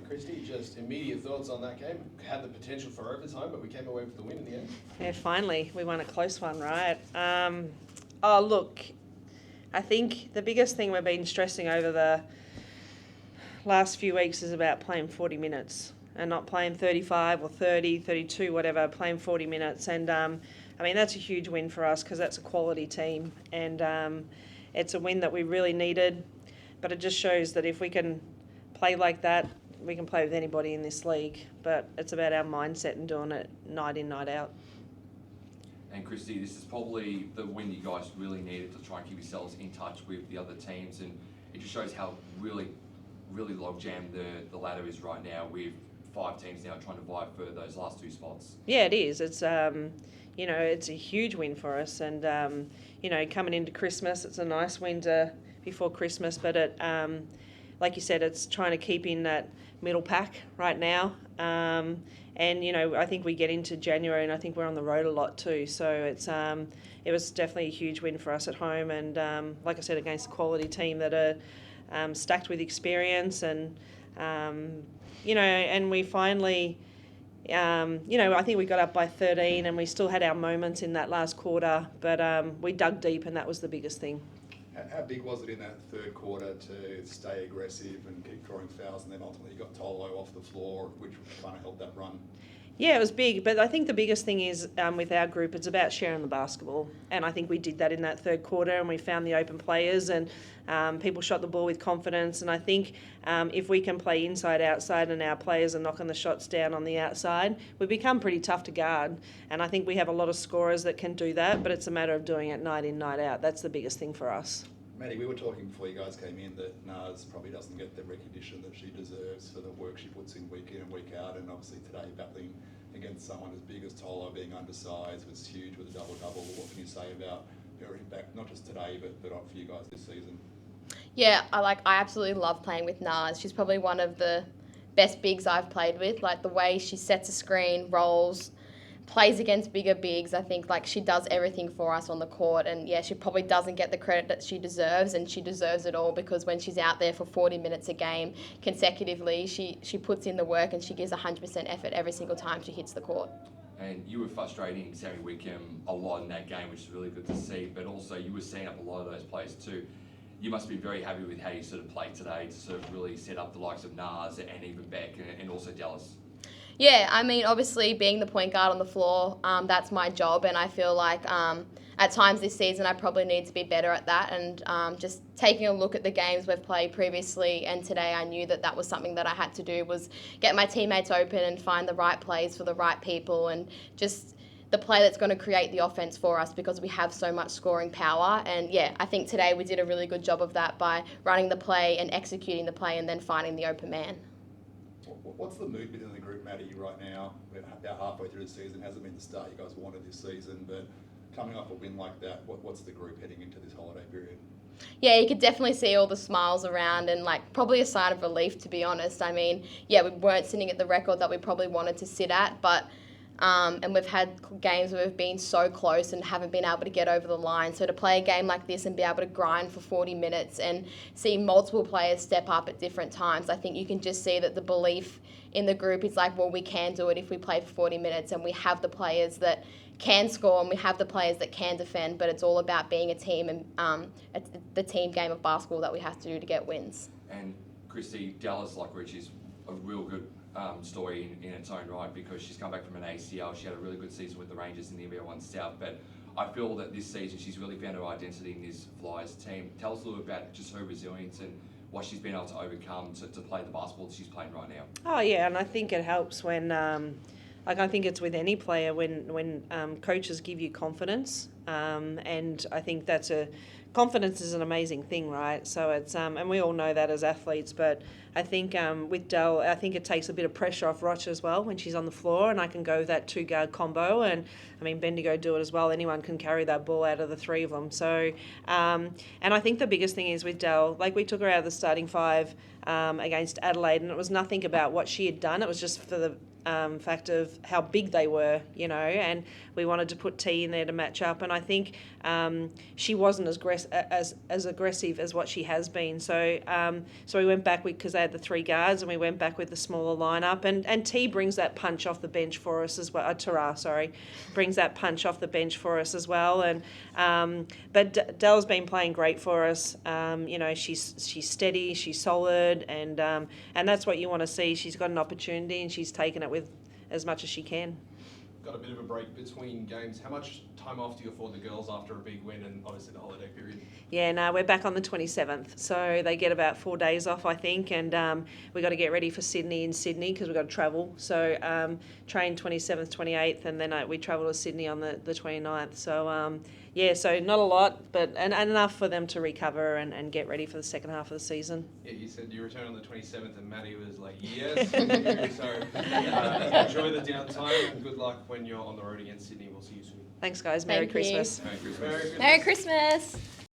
Kristi, just immediate thoughts on that game. Had the potential for overtime, but we came away with the win in the end. Yeah, finally, we won a close one, right? Oh, look, I think the biggest thing we've been stressing over the last few weeks is about playing 40 minutes and not playing 35 or 30, 32, whatever, playing 40 minutes. And, I mean, that's a huge win for us because that's a quality team. And it's a win that we really needed. But it just shows that if we can play like that, we can play with anybody in this league. But it's about our mindset and doing it night in, night out. And Kristi, this is probably the win you guys really needed to try and keep yourselves in touch with the other teams. And it just shows how really logjammed the ladder is right now with 5 teams now trying to vie for those last 2 spots. Yeah, it is. It's it's a huge win for us, and coming into Christmas, it's a nice win before Christmas. But it, like you said, it's trying to keep in that middle pack right now. And I think we get into January, and I think we're on the road a lot too. So it was definitely a huge win for us at home, and like I said, against a quality team that are stacked with experience, and and we finally. I think we got up by 13 and we still had our moments in that last quarter, but we dug deep and that was the biggest thing. How big was it in that third quarter to stay aggressive and keep drawing fouls, and then ultimately you got Tolo off the floor, which kind of helped that run? Yeah, it was big, but I think the biggest thing is with our group, it's about sharing the basketball. And I think we did that in that third quarter, and we found the open players, and people shot the ball with confidence. And I think if we can play inside, outside, and our players are knocking the shots down on the outside, we become pretty tough to guard. And I think we have a lot of scorers that can do that, but it's a matter of doing it night in, night out. That's the biggest thing for us. Maddy, we were talking before you guys came in that Naz probably doesn't get the recognition that she deserves for the work she puts in week and week out, and obviously today battling against someone as big as Tolo, being undersized, was huge with a double-double. What can you say about her impact, not just today, but for you guys this season? Yeah, I absolutely love playing with Naz. She's probably one of the best bigs I've played with. Like the way she sets a screen, rolls, plays against bigger bigs. I think she does everything for us on the court, and yeah, she probably doesn't get the credit that she deserves, and she deserves it all, because when she's out there for 40 minutes a game consecutively, she puts in the work and she gives 100% effort every single time she hits the court. And you were frustrating Sammy Wickham a lot in that game, which is really good to see, but also you were setting up a lot of those players too. You must be very happy with how you sort of played today to sort of really set up the likes of Naz and even Beck and also Dallas. Yeah, I mean, obviously being the point guard on the floor, that's my job, and I feel like at times this season I probably need to be better at that, and just taking a look at the games we've played previously and today, I knew that was something that I had to do, was get my teammates open and find the right plays for the right people, and just the play that's going to create the offense for us, because we have so much scoring power. And yeah, I think today we did a really good job of that by running the play and executing the play and then finding the open man. What's the mood within the group, Maddy, right now? We're about halfway through the season. Hasn't been the start you guys wanted this season, but coming off a win like that, what's the group heading into this holiday period? Yeah, you could definitely see all the smiles around, and probably a sign of relief, to be honest. I mean, yeah, we weren't sitting at the record that we probably wanted to sit at, but and we've had games where we've been so close and haven't been able to get over the line. So to play a game like this and be able to grind for 40 minutes and see multiple players step up at different times, I think you can just see that the belief in the group is well, we can do it if we play for 40 minutes, and we have the players that can score and we have the players that can defend, but it's all about being a team, and it's the team game of basketball that we have to do to get wins. And Kristi, Dallas, like Rich, is a real good story in its own right, because she's come back from an ACL. She had a really good season with the Rangers in the NBL 1 South, but I feel that this season she's really found her identity in this Flyers team. Tell us a little about just her resilience and what she's been able to overcome to play the basketball that she's playing right now. Oh yeah, and I think it helps when, I think it's with any player when coaches give you confidence, and I think confidence is an amazing thing, right? So it's and we all know that as athletes, but I think with Dell, I think it takes a bit of pressure off Rocci as well when she's on the floor, and I can go that 2-guard combo, and I mean Bendigo do it as well. Anyone can carry that ball out of the 3 of them. So and I think the biggest thing is with Dell, we took her out of the starting 5 against Adelaide, and it was nothing about what she had done. It was just for fact of how big they were, and we wanted to put T in there to match up. And I think she wasn't as aggressive as what she has been. So we went back because they had the 3 guards, and we went back with the smaller lineup. And T brings that punch off the bench for us as well. Tara, brings that punch off the bench for us as well. And but Dell's been playing great for us. She's steady, she's solid, and that's what you want to see. She's got an opportunity, and she's taken it with as much as she can. Got a bit of a break between games. How much time off do you afford the girls after a big win and obviously the holiday period? Yeah, no, we're back on the 27th. So they get about 4 days off, I think. And we got to get ready for Sydney because we've got to travel. So train 27th, 28th, and then we travel to Sydney on the 29th. So, so not a lot, but and enough for them to recover and get ready for the second half of the season. Yeah, you said you return on the 27th, and Maddy was like, yes, we do. So enjoy the downtime, and good luck when you're on the road against Sydney. We'll see you soon. Thanks, guys. Merry Thank you. Christmas. Merry Christmas. Merry Christmas.